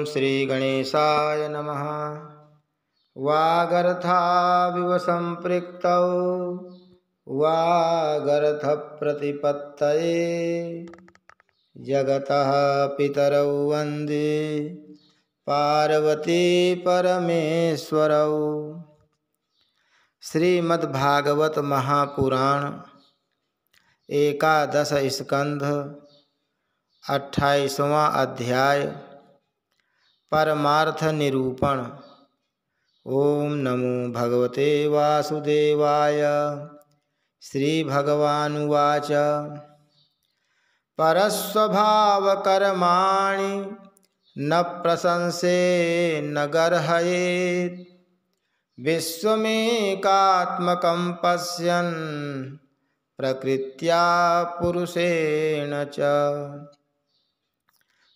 श्री गणेशाय नमः। वागर्थाविव सम्पृक्तौ वागर्थप्रतिपत्तये जगतः पितरौ वन्दे पार्वती परमेश्वरौ। श्रीमद्भागवत महापुराण एकादश स्कंध 28वां अध्याय परमार्थ निरूपण। ओम नमो भगवते वासुदेवाय। श्री भगवानुवाच परस्वभावकर्माणि न प्रशंसे न गर्हयेत् विश्वमेकात्मकं पश्यन् प्रकृत्या पुरुषेण च।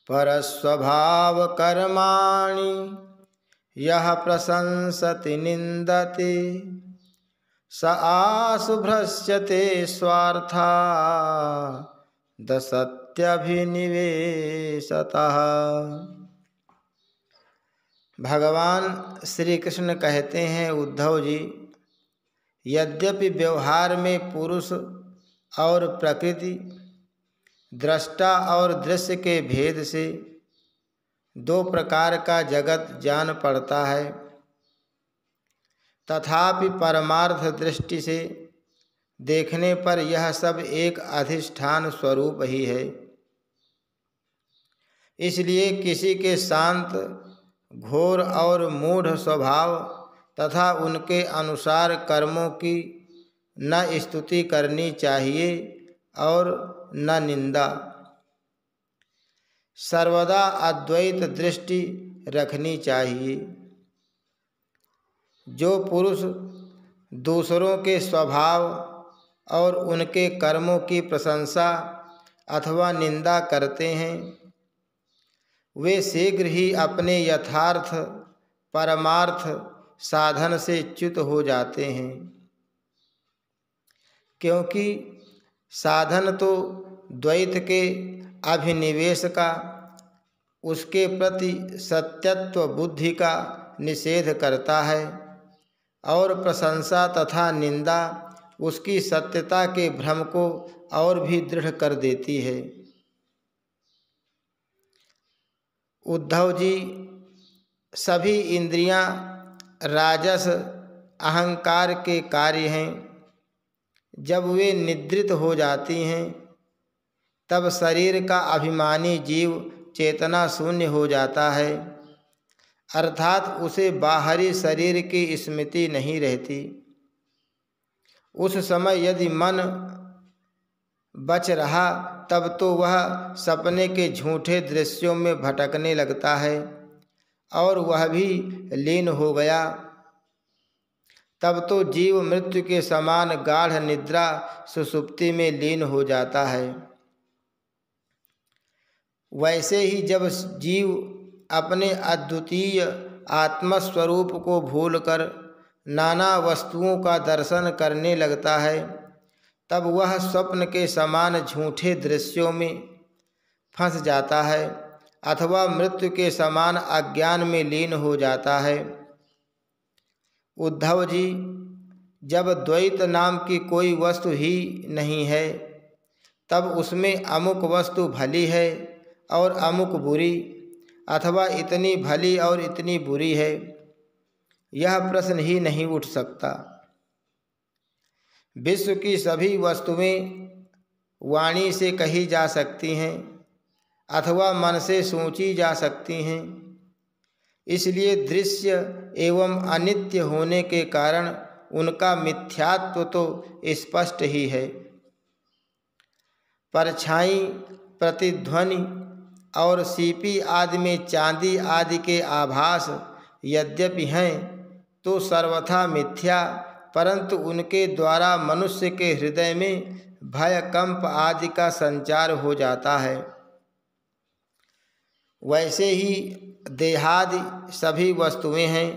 परस्वभावकर्माणि यः प्रशंसति निन्दति स आशुभ्रश्यते स्वार्था दसत्यभिनिवेशतः। भगवान श्री कृष्ण कहते हैं, उद्धव जी, यद्यपि व्यवहार में पुरुष और प्रकृति, दृष्टा और दृश्य के भेद से दो प्रकार का जगत जान पड़ता है, तथापि परमार्थ दृष्टि से देखने पर यह सब एक अधिष्ठान स्वरूप ही है। इसलिए किसी के शांत, घोर और मूढ़ स्वभाव तथा उनके अनुसार कर्मों की न स्तुति करनी चाहिए और न निंदा। सर्वदा अद्वैत दृष्टि रखनी चाहिए। जो पुरुष दूसरों के स्वभाव और उनके कर्मों की प्रशंसा अथवा निंदा करते हैं, वे शीघ्र ही अपने यथार्थ परमार्थ साधन से च्युत हो जाते हैं, क्योंकि साधन तो द्वैत के अभिनिवेश का, उसके प्रति सत्यत्व बुद्धि का निषेध करता है और प्रशंसा तथा निंदा उसकी सत्यता के भ्रम को और भी दृढ़ कर देती है। उद्धव जी, सभी इंद्रियां राजस अहंकार के कार्य हैं। जब वे निद्रित हो जाती हैं तब शरीर का अभिमानी जीव चेतना शून्य हो जाता है, अर्थात उसे बाहरी शरीर की स्मृति नहीं रहती। उस समय यदि मन बच रहा तब तो वह सपने के झूठे दृश्यों में भटकने लगता है, और वह भी लीन हो गया तब तो जीव मृत्यु के समान गाढ़ निद्रा सुषुप्ति में लीन हो जाता है। वैसे ही जब जीव अपने अद्वितीय आत्मस्वरूप को भूलकर नाना वस्तुओं का दर्शन करने लगता है, तब वह स्वप्न के समान झूठे दृश्यों में फंस जाता है अथवा मृत्यु के समान अज्ञान में लीन हो जाता है। उद्धव जी, जब द्वैत नाम की कोई वस्तु ही नहीं है, तब उसमें अमुक वस्तु भली है और अमुक बुरी, अथवा इतनी भली और इतनी बुरी है, यह प्रश्न ही नहीं उठ सकता। विश्व की सभी वस्तुएं वाणी से कही जा सकती हैं अथवा मन से सोची जा सकती हैं। इसलिए दृश्य एवं अनित्य होने के कारण उनका मिथ्यात्व तो स्पष्ट ही है। परछाई, प्रतिध्वनि और सीपी आदि में चांदी आदि के आभास यद्यपि हैं तो सर्वथा मिथ्या, परंतु उनके द्वारा मनुष्य के हृदय में भय, कंप आदि का संचार हो जाता है। वैसे ही देहादि सभी वस्तुएं हैं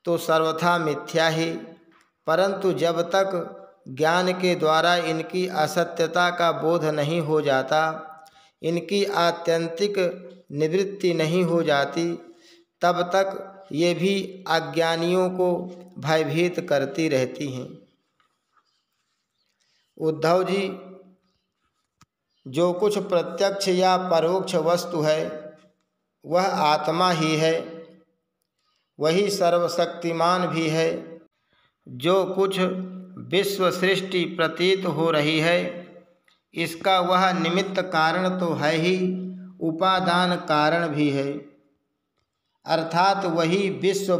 तो सर्वथा मिथ्या ही, परंतु जब तक ज्ञान के द्वारा इनकी असत्यता का बोध नहीं हो जाता, इनकी आत्यंतिक निवृत्ति नहीं हो जाती तब तक ये भी अज्ञानियों को भयभीत करती रहती हैं। उद्धव जी, जो कुछ प्रत्यक्ष या परोक्ष वस्तु है वह आत्मा ही है, वही सर्वशक्तिमान भी है। जो कुछ विश्व सृष्टि प्रतीत हो रही है इसका वह निमित्त कारण तो है ही, उपादान कारण भी है। अर्थात वही विश्व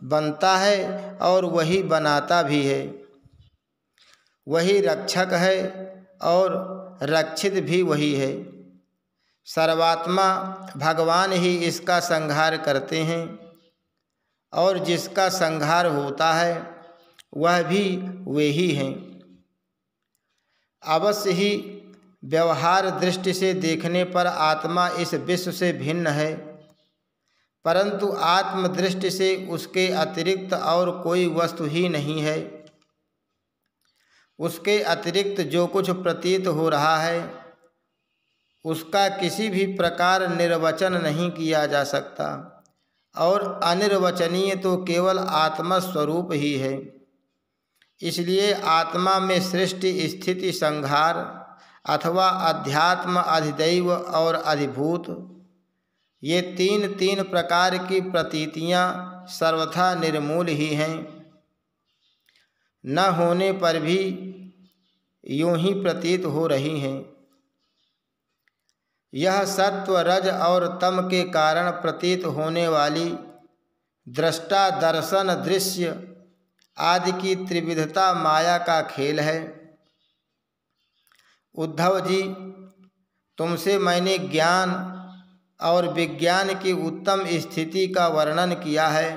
बनता है और वही बनाता भी है। वही रक्षक है और रक्षित भी वही है। सर्वात्मा भगवान ही इसका संहार करते हैं और जिसका संहार होता है वह भी वे ही हैं। अवश्य ही व्यवहार दृष्टि से देखने पर आत्मा इस विश्व से भिन्न है, परंतु आत्म दृष्टि से उसके अतिरिक्त और कोई वस्तु ही नहीं है। उसके अतिरिक्त जो कुछ प्रतीत हो रहा है उसका किसी भी प्रकार निर्वचन नहीं किया जा सकता और अनिर्वचनीय तो केवल आत्मा स्वरूप ही है। इसलिए आत्मा में सृष्टि, स्थिति, संहार अथवा अध्यात्म, अधिदैव और अधिभूत, ये तीन प्रकार की प्रतीतियाँ सर्वथा निर्मूल ही हैं। न होने पर भी यूं ही प्रतीत हो रही हैं। यह सत्व, रज और तम के कारण प्रतीत होने वाली दृष्टा, दर्शन, दृश्य आदि की त्रिविधता माया का खेल है। उद्धव जी, तुमसे मैंने ज्ञान और विज्ञान की उत्तम स्थिति का वर्णन किया है।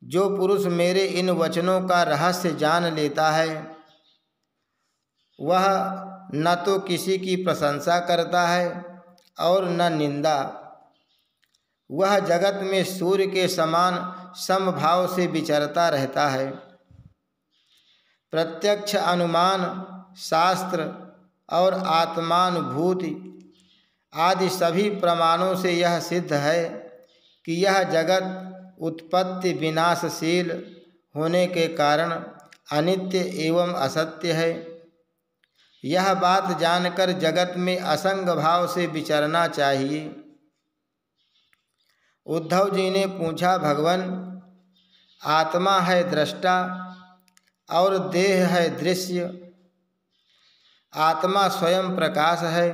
जो पुरुष मेरे इन वचनों का रहस्य जान लेता है वह न तो किसी की प्रशंसा करता है और न निंदा। वह जगत में सूर्य के समान समभाव से विचरता रहता है। प्रत्यक्ष, अनुमान, शास्त्र और आत्मानुभूति आदि सभी प्रमाणों से यह सिद्ध है कि यह जगत उत्पत्ति विनाशशील होने के कारण अनित्य एवं असत्य है। यह बात जानकर जगत में असंग भाव से विचरना चाहिए। उद्धव जी ने पूछा, भगवान, आत्मा है दृष्टा और देह है दृश्य। आत्मा स्वयं प्रकाश है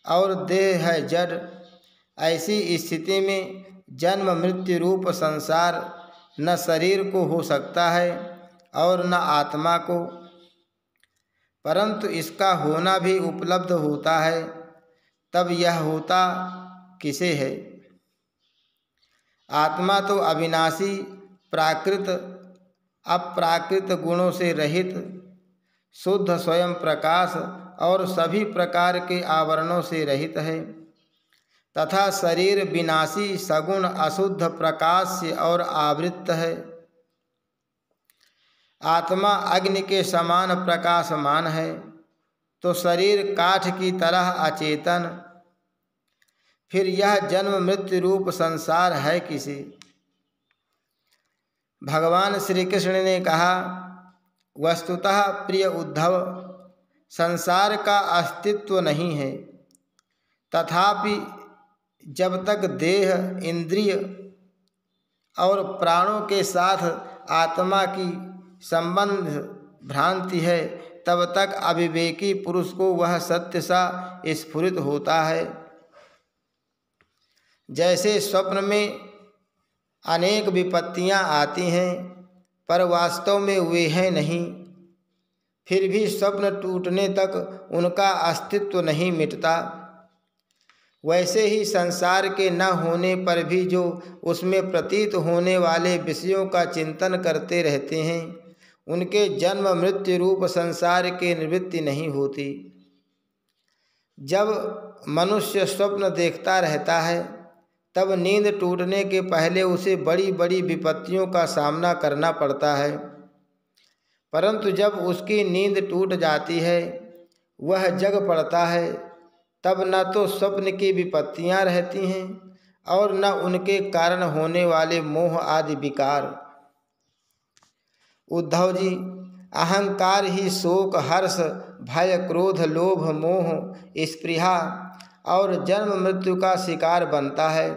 और देह है जड़। ऐसी स्थिति में जन्म मृत्यु रूप संसार न शरीर को हो सकता है और न आत्मा को, परंतु इसका होना भी उपलब्ध होता है। तब यह होता किसे है? आत्मा तो अविनाशी, प्राकृत अप्राकृत गुणों से रहित, शुद्ध स्वयं प्रकाश और सभी प्रकार के आवरणों से रहित है तथा शरीर विनाशी, सगुण, अशुद्ध, प्रकाश से और आवृत है। आत्मा अग्नि के समान प्रकाशमान है तो शरीर काठ की तरह अचेतन। फिर यह जन्म मृत्यु रूप संसार है किसे? भगवान श्री कृष्ण ने कहा, वस्तुतः प्रिय उद्धव, संसार का अस्तित्व नहीं है। तथापि जब तक देह, इंद्रिय और प्राणों के साथ आत्मा की संबंध भ्रांति है तब तक अविवेकी पुरुष को वह सत्य सा स्फुरित होता है। जैसे स्वप्न में अनेक विपत्तियां आती हैं पर वास्तव में वे हैं नहीं, फिर भी स्वप्न टूटने तक उनका अस्तित्व नहीं मिटता, वैसे ही संसार के न होने पर भी जो उसमें प्रतीत होने वाले विषयों का चिंतन करते रहते हैं उनके जन्म मृत्यु रूप संसार की निवृत्ति नहीं होती। जब मनुष्य स्वप्न देखता रहता है तब नींद टूटने के पहले उसे बड़ी बड़ी विपत्तियों का सामना करना पड़ता है, परंतु जब उसकी नींद टूट जाती है वह जग पड़ता है तब न तो स्वप्न की विपत्तियां रहती हैं और न उनके कारण होने वाले मोह आदि विकार। उद्धव जी, अहंकार ही शोक, हर्ष, भय, क्रोध, लोभ, मोह, स्पृहा और जन्म मृत्यु का शिकार बनता है।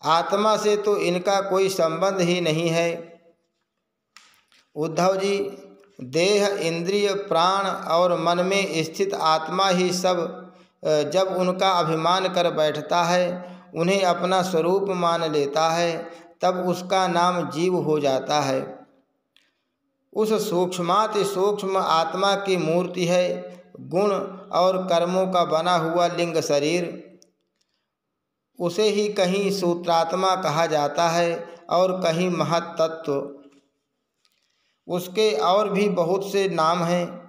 आत्मा से तो इनका कोई संबंध ही नहीं है। उद्धव जी, देह, इंद्रिय, प्राण और मन में स्थित आत्मा ही सब जब उनका अभिमान कर बैठता है, उन्हें अपना स्वरूप मान लेता है, तब उसका नाम जीव हो जाता है। उस सूक्ष्माति सूक्ष्म आत्मा की मूर्ति है गुण और कर्मों का बना हुआ लिंग शरीर। उसे ही कहीं सूत्रात्मा कहा जाता है और कहीं महत्तत्व। उसके और भी बहुत से नाम हैं।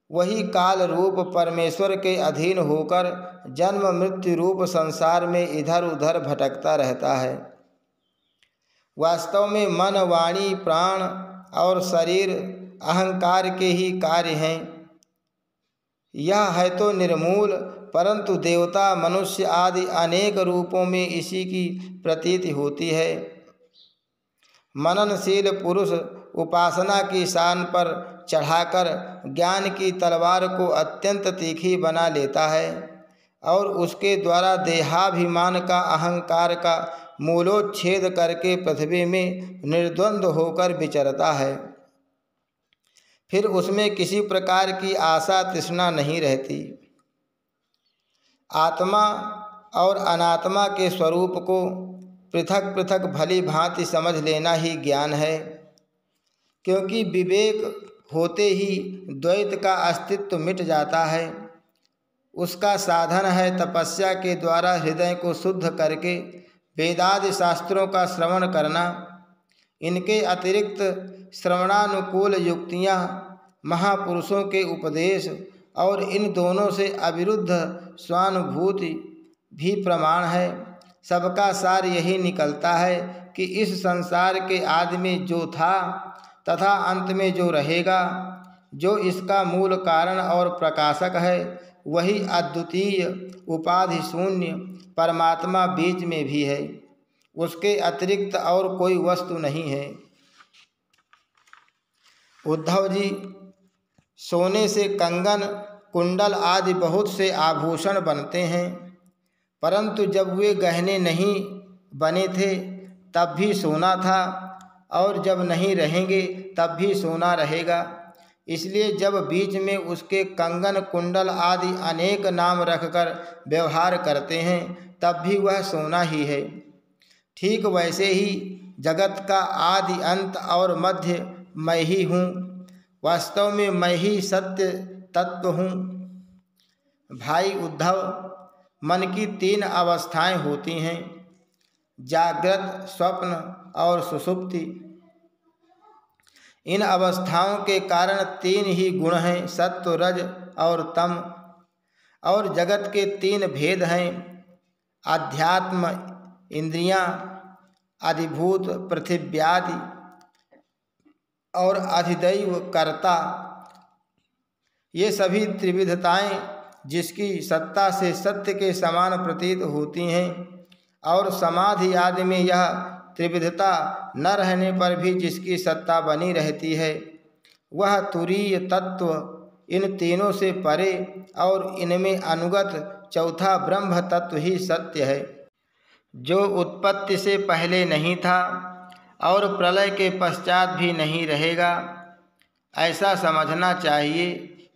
वही काल रूप परमेश्वर के अधीन होकर जन्म मृत्यु रूप संसार में इधर उधर भटकता रहता है। वास्तव में मन, वाणी, प्राण और शरीर अहंकार के ही कार्य हैं। यह है तो निर्मूल, परंतु देवता, मनुष्य आदि अनेक रूपों में इसी की प्रतीति होती है। मननशील पुरुष उपासना की शान पर चढ़ाकर ज्ञान की तलवार को अत्यंत तीखी बना लेता है और उसके द्वारा देहाभिमान का, अहंकार का मूलोच्छेद करके पृथ्वी में निर्द्वंद होकर विचरता है। फिर उसमें किसी प्रकार की आशा तृष्णा नहीं रहती। आत्मा और अनात्मा के स्वरूप को पृथक पृथक भली भांति समझ लेना ही ज्ञान है, क्योंकि विवेक होते ही द्वैत का अस्तित्व मिट जाता है। उसका साधन है तपस्या के द्वारा हृदय को शुद्ध करके वेदादि शास्त्रों का श्रवण करना। इनके अतिरिक्त श्रवणानुकूल युक्तियाँ, महापुरुषों के उपदेश और इन दोनों से अविरुद्ध स्वानुभूति भी प्रमाण है। सबका सार यही निकलता है कि इस संसार के आदि में जो था तथा अंत में जो रहेगा, जो इसका मूल कारण और प्रकाशक है, वही अद्वितीय उपाधि शून्य परमात्मा बीच में भी है। उसके अतिरिक्त और कोई वस्तु नहीं है। उद्धव जी, सोने से कंगन, कुंडल आदि बहुत से आभूषण बनते हैं, परंतु जब वे गहने नहीं बने थे तब भी सोना था और जब नहीं रहेंगे तब भी सोना रहेगा। इसलिए जब बीच में उसके कंगन, कुंडल आदि अनेक नाम रखकर व्यवहार करते हैं तब भी वह सोना ही है। ठीक वैसे ही जगत का आदि अंत और मध्य मैं ही हूँ। वास्तव में मैं ही सत्य तत्व हूँ। भाई उद्धव, मन की 3 अवस्थाएं होती हैं, जागृत, स्वप्न और सुषुप्ति। इन अवस्थाओं के कारण 3 ही गुण हैं, सत्व, रज और तम। और जगत के 3 भेद हैं, अध्यात्म, इंद्रियां, अधिभूत पृथिव्यादि और अधिदैव कर्ता। ये सभी त्रिविधताएं जिसकी सत्ता से सत्य के समान प्रतीत होती हैं और समाधि आदि में यह त्रिविधता न रहने पर भी जिसकी सत्ता बनी रहती है, वह तुरीय तत्व इन तीनों से परे और इनमें अनुगत चौथा ब्रह्म तत्व ही सत्य है, जो उत्पत्ति से पहले नहीं था और प्रलय के पश्चात भी नहीं रहेगा। ऐसा समझना चाहिए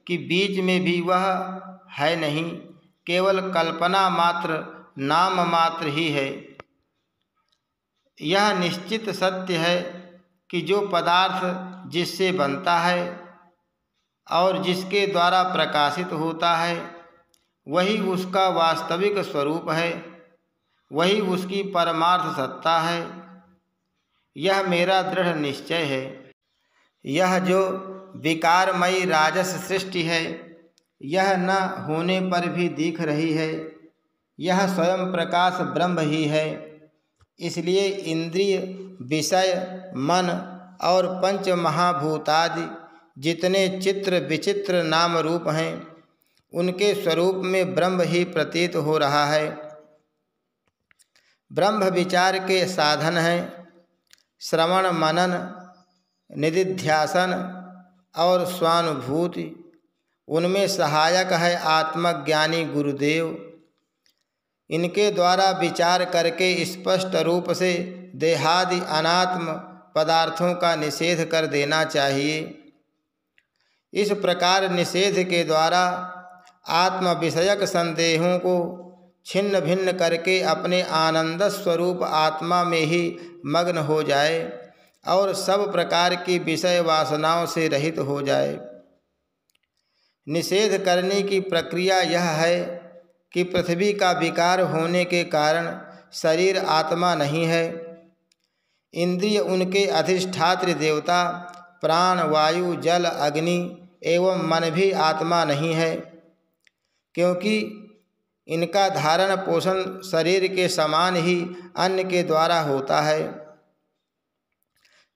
कि बीच में भी वह है नहीं, केवल कल्पना मात्र, नाम मात्र ही है। यह निश्चित सत्य है कि जो पदार्थ जिससे बनता है और जिसके द्वारा प्रकाशित होता है, वही उसका वास्तविक स्वरूप है, वही उसकी परमार्थ सत्ता है। यह मेरा दृढ़ निश्चय है। यह जो विकारमयी राजस सृष्टि है, यह न होने पर भी दिख रही है, यह स्वयं प्रकाश ब्रह्म ही है। इसलिए इंद्रिय, विषय, मन और पंच महाभूतादि जितने चित्र विचित्र नाम रूप हैं, उनके स्वरूप में ब्रह्म ही प्रतीत हो रहा है। ब्रह्म विचार के साधन हैं श्रवण मनन निदिध्यासन और स्वानुभूति। उनमें सहायक है आत्मज्ञानी गुरुदेव। इनके द्वारा विचार करके स्पष्ट रूप से देहादि अनात्म पदार्थों का निषेध कर देना चाहिए। इस प्रकार निषेध के द्वारा आत्म विषयक संदेहों को छिन्न भिन्न करके अपने आनंद स्वरूप आत्मा में ही मग्न हो जाए और सब प्रकार की विषय वासनाओं से रहित हो जाए। निषेध करने की प्रक्रिया यह है कि पृथ्वी का विकार होने के कारण शरीर आत्मा नहीं है, इंद्रिय उनके अधिष्ठात्र देवता, प्राण वायु जल अग्नि एवं मन भी आत्मा नहीं है, क्योंकि इनका धारण पोषण शरीर के समान ही अन्न के द्वारा होता है।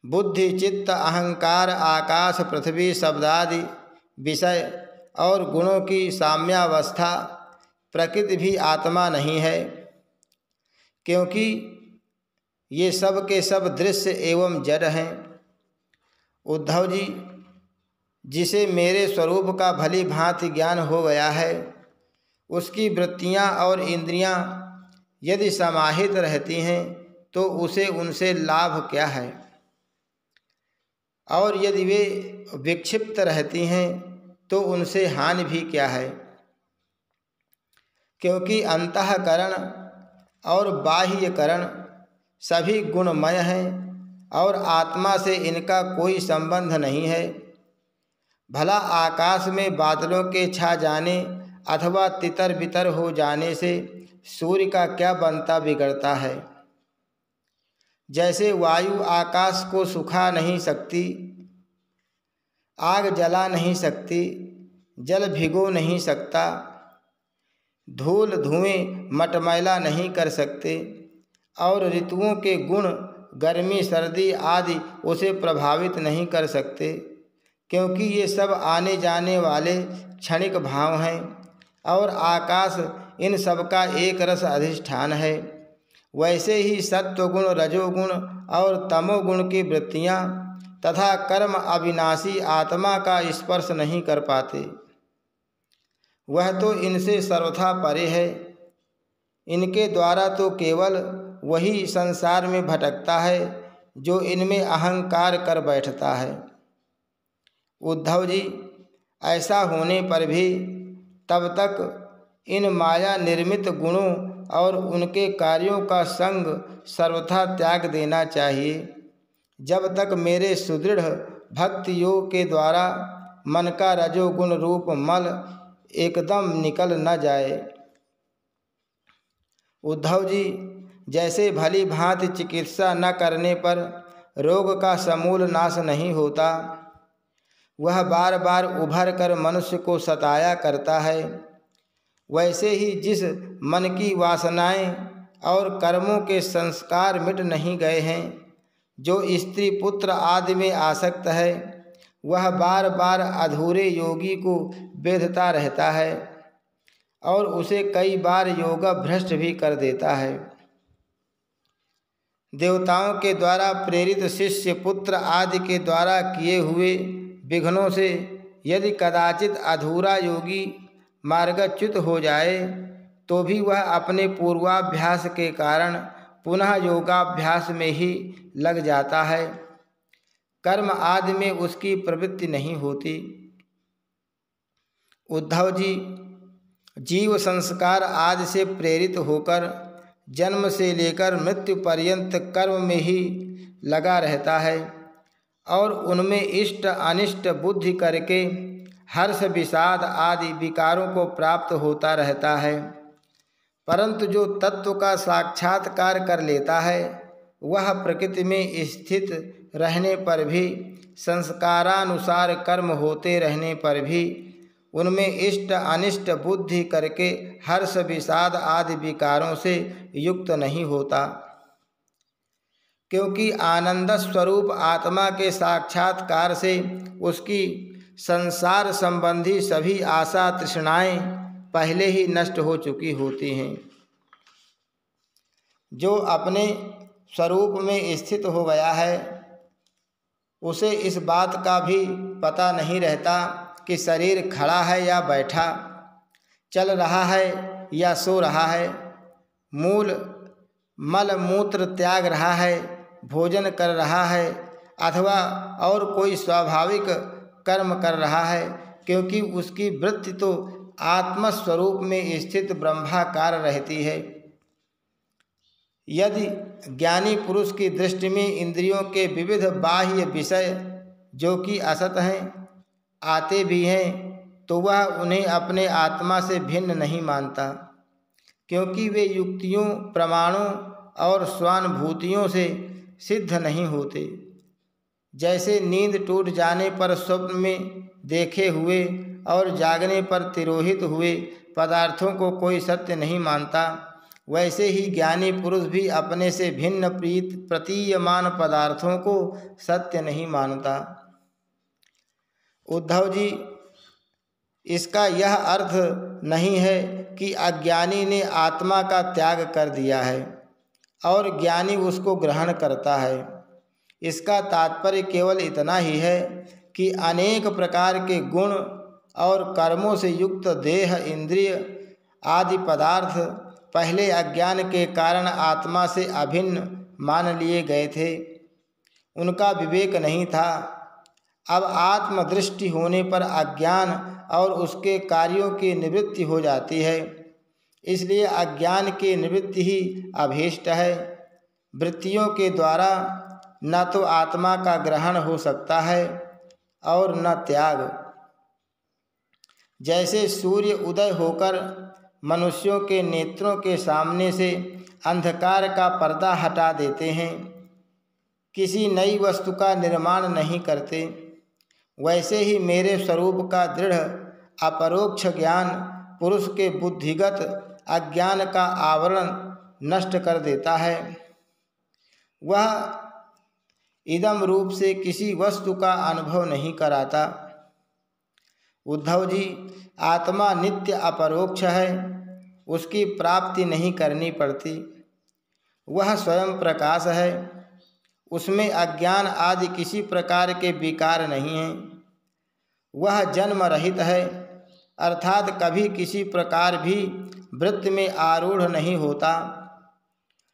बुद्धि चित्त अहंकार आकाश पृथ्वी शब्दादि विषय और गुणों की साम्यावस्था प्रकृति भी आत्मा नहीं है, क्योंकि ये सब के सब दृश्य एवं जड़ हैं। उद्धव जी, जिसे मेरे स्वरूप का भली भांति ज्ञान हो गया है, उसकी वृत्तियाँ और इंद्रियाँ यदि समाहित रहती हैं तो उसे उनसे लाभ क्या है, और यदि वे विक्षिप्त रहती हैं तो उनसे हानि भी क्या है, क्योंकि अंतःकरण और बाह्यकरण सभी गुणमय हैं और आत्मा से इनका कोई संबंध नहीं है। भला आकाश में बादलों के छा जाने अथवा तितर बितर हो जाने से सूर्य का क्या बनता बिगड़ता है। जैसे वायु आकाश को सुखा नहीं सकती, आग जला नहीं सकती, जल भिगो नहीं सकता, धूल धुएं मटमैला नहीं कर सकते, और ऋतुओं के गुण गर्मी सर्दी आदि उसे प्रभावित नहीं कर सकते, क्योंकि ये सब आने जाने वाले क्षणिक भाव हैं और आकाश इन सब का एक रस अधिष्ठान है। वैसे ही सत्वगुण रजोगुण और तमोगुण की वृत्तियाँ तथा कर्म अविनाशी आत्मा का स्पर्श नहीं कर पाते। वह तो इनसे सर्वथा परे है। इनके द्वारा तो केवल वही संसार में भटकता है जो इनमें अहंकार कर बैठता है। उद्धव जी, ऐसा होने पर भी तब तक इन माया निर्मित गुणों और उनके कार्यों का संग सर्वथा त्याग देना चाहिए, जब तक मेरे सुदृढ़ भक्ति योग के द्वारा मन का रजोगुण रूप मल एकदम निकल न जाए। उद्धव जी, जैसे भली भांति चिकित्सा न करने पर रोग का समूल नाश नहीं होता, वह बार बार उभर कर मनुष्य को सताया करता है, वैसे ही जिस मन की वासनाएं और कर्मों के संस्कार मिट नहीं गए हैं, जो स्त्री पुत्र आदि में आसक्त है, वह बार बार अधूरे योगी को बेधता रहता है और उसे कई बार योग भ्रष्ट भी कर देता है। देवताओं के द्वारा प्रेरित शिष्य पुत्र आदि के द्वारा किए हुए विघ्नों से यदि कदाचित अधूरा योगी मार्गच्युत हो जाए तो भी वह अपने पूर्वाभ्यास के कारण पुनः योगाभ्यास में ही लग जाता है। कर्म आदि में उसकी प्रवृत्ति नहीं होती। उद्धव जी, जीव संस्कार आदि से प्रेरित होकर जन्म से लेकर मृत्यु पर्यंत कर्म में ही लगा रहता है और उनमें इष्ट अनिष्ट बुद्धि करके हर्ष विषाद आदि विकारों को प्राप्त होता रहता है। परंतु जो तत्व का साक्षात्कार कर लेता है, वह प्रकृति में स्थित रहने पर भी, संस्कारानुसार कर्म होते रहने पर भी उनमें इष्ट अनिष्ट बुद्धि करके हर्ष विषाद आदि विकारों से युक्त नहीं होता, क्योंकि आनंद स्वरूप आत्मा के साक्षात्कार से उसकी संसार संबंधी सभी आशा तृष्णाएं पहले ही नष्ट हो चुकी होती हैं। जो अपने स्वरूप में स्थित हो गया है उसे इस बात का भी पता नहीं रहता कि शरीर खड़ा है या बैठा, चल रहा है या सो रहा है, मूल मल मूत्र त्याग रहा है, भोजन कर रहा है अथवा और कोई स्वाभाविक कर्म कर रहा है, क्योंकि उसकी वृत्ति तो आत्मस्वरूप में स्थित ब्रह्माकार रहती है। यदि ज्ञानी पुरुष की दृष्टि में इंद्रियों के विविध बाह्य विषय जो कि असत हैं आते भी हैं तो वह उन्हें अपने आत्मा से भिन्न नहीं मानता, क्योंकि वे युक्तियों, प्रमाणों और स्वानुभूतियों से सिद्ध नहीं होते। जैसे नींद टूट जाने पर स्वप्न में देखे हुए और जागने पर तिरोहित हुए पदार्थों को कोई सत्य नहीं मानता, वैसे ही ज्ञानी पुरुष भी अपने से भिन्न प्रतीयमान पदार्थों को सत्य नहीं मानता। उद्धव जी, इसका यह अर्थ नहीं है कि अज्ञानी ने आत्मा का त्याग कर दिया है और ज्ञानी उसको ग्रहण करता है। इसका तात्पर्य केवल इतना ही है कि अनेक प्रकार के गुण और कर्मों से युक्त देह, इंद्रिय आदि पदार्थ पहले अज्ञान के कारण आत्मा से अभिन्न मान लिए गए थे। उनका विवेक नहीं था। अब आत्मदृष्टि होने पर अज्ञान और उसके कार्यों की निवृत्ति हो जाती है। इसलिए अज्ञान की निवृत्ति ही अभीष्ट है। वृत्तियों के द्वारा न तो आत्मा का ग्रहण हो सकता है और न त्याग। जैसे सूर्य उदय होकर मनुष्यों के नेत्रों के सामने से अंधकार का पर्दा हटा देते हैं, किसी नई वस्तु का निर्माण नहीं करते, वैसे ही मेरे स्वरूप का दृढ़ अपरोक्ष ज्ञान पुरुष के बुद्धिगत अज्ञान का आवरण नष्ट कर देता है। वह इदम रूप से किसी वस्तु का अनुभव नहीं कराता। उद्धव जी, आत्मा नित्य अपरोक्ष है, उसकी प्राप्ति नहीं करनी पड़ती। वह स्वयं प्रकाश है, उसमें अज्ञान आदि किसी प्रकार के विकार नहीं हैं। वह जन्म रहित है, अर्थात कभी किसी प्रकार भी वृत्ति में आरूढ़ नहीं होता,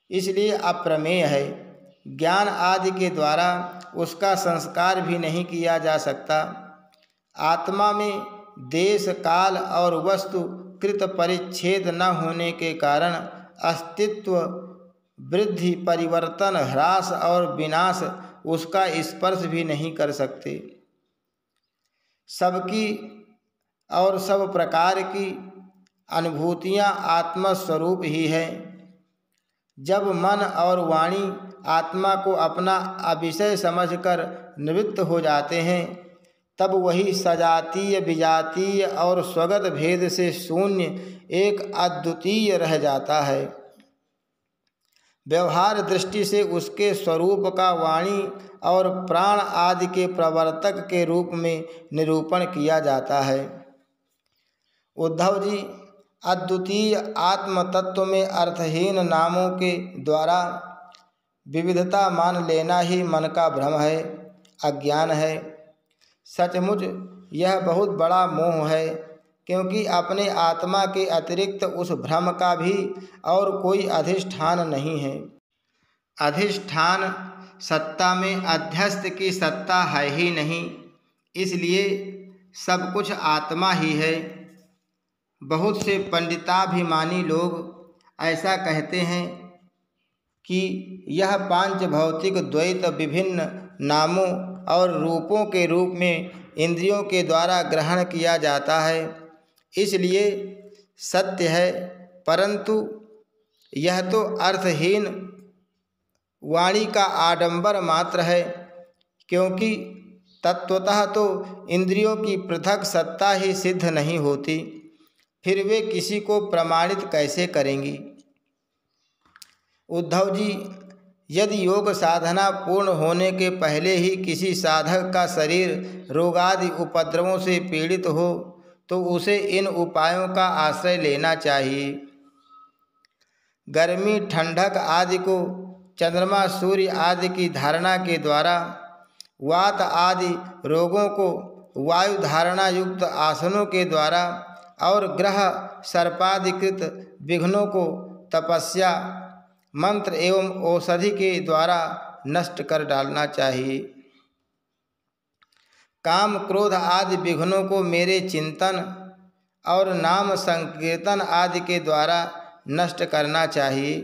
इसलिए अप्रमेय है। ज्ञान आदि के द्वारा उसका संस्कार भी नहीं किया जा सकता। आत्मा में देश, काल और वस्तु कृत परिच्छेद न होने के कारण अस्तित्व, वृद्धि, परिवर्तन, ह्रास और विनाश उसका स्पर्श भी नहीं कर सकते। सबकी और सब प्रकार की अनुभूतियाँ आत्मस्वरूप ही है। जब मन और वाणी आत्मा को अपना अविषय समझकर निवृत्त हो जाते हैं, तब वही सजातीय, विजातीय और स्वगत भेद से शून्य एक अद्वितीय रह जाता है। व्यवहार दृष्टि से उसके स्वरूप का वाणी और प्राण आदि के प्रवर्तक के रूप में निरूपण किया जाता है। उद्धव जी, अद्वितीय आत्म तत्व में अर्थहीन नामों के द्वारा विविधता मान लेना ही मन का भ्रम है, अज्ञान है। सचमुच यह बहुत बड़ा मोह है, क्योंकि अपने आत्मा के अतिरिक्त उस भ्रम का भी और कोई अधिष्ठान नहीं है। अधिष्ठान सत्ता में अध्यस्त की सत्ता है ही नहीं, इसलिए सब कुछ आत्मा ही है। बहुत से पंडिताभिमानी लोग ऐसा कहते हैं कि यह पांच भौतिक द्वैत विभिन्न नामों और रूपों के रूप में इंद्रियों के द्वारा ग्रहण किया जाता है, इसलिए सत्य है, परंतु यह तो अर्थहीन वाणी का आडंबर मात्र है, क्योंकि तत्वतः तो इंद्रियों की पृथक सत्ता ही सिद्ध नहीं होती, फिर वे किसी को प्रमाणित कैसे करेंगी। उद्धव जी, यदि योग साधना पूर्ण होने के पहले ही किसी साधक का शरीर रोगादि उपद्रवों से पीड़ित हो तो उसे इन उपायों का आश्रय लेना चाहिए। गर्मी, ठंडक आदि को चंद्रमा, सूर्य आदि की धारणा के द्वारा, वात आदि रोगों को वायु धारणा युक्त आसनों के द्वारा और ग्रह सर्पादिकृत विघ्नों को तपस्या, मंत्र एवं औषधि के द्वारा नष्ट कर डालना चाहिए। काम, क्रोध आदि विघ्नों को मेरे चिंतन और नाम संकीर्तन आदि के द्वारा नष्ट करना चाहिए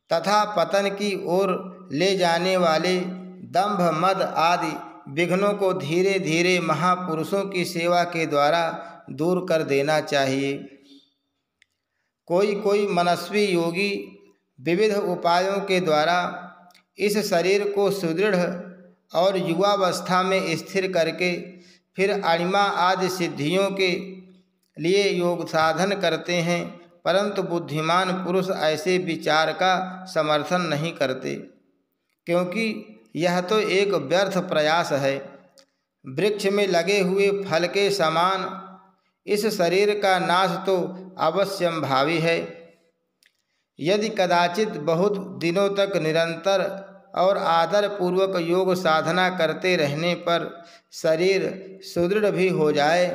तथा पतन की ओर ले जाने वाले दंभ, मद आदि विघ्नों को धीरे धीरे महापुरुषों की सेवा के द्वारा दूर कर देना चाहिए। कोई कोई मनस्वी योगी विविध उपायों के द्वारा इस शरीर को सुदृढ़ और युवावस्था में स्थिर करके फिर अणिमा आदि सिद्धियों के लिए योग साधन करते हैं, परंतु बुद्धिमान पुरुष ऐसे विचार का समर्थन नहीं करते, क्योंकि यह तो एक व्यर्थ प्रयास है। वृक्ष में लगे हुए फल के समान इस शरीर का नाश तो अवश्यंभावी है। यदि कदाचित बहुत दिनों तक निरंतर और आदर पूर्वक योग साधना करते रहने पर शरीर सुदृढ़ भी हो जाए,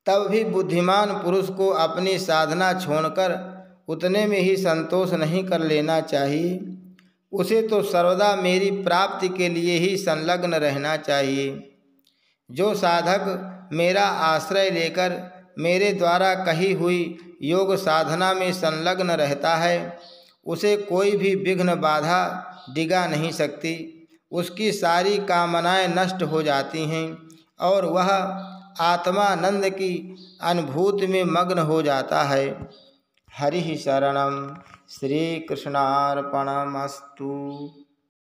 तब भी बुद्धिमान पुरुष को अपनी साधना छोड़कर उतने में ही संतोष नहीं कर लेना चाहिए। उसे तो सर्वदा मेरी प्राप्ति के लिए ही संलग्न रहना चाहिए। जो साधक मेरा आश्रय लेकर मेरे द्वारा कही हुई योग साधना में संलग्न रहता है, उसे कोई भी विघ्न बाधा डिगा नहीं सकती। उसकी सारी कामनाएं नष्ट हो जाती हैं और वह आत्मानंद की अनुभूति में मग्न हो जाता है। हरि शरणम। श्री कृष्णार्पणमस्तु।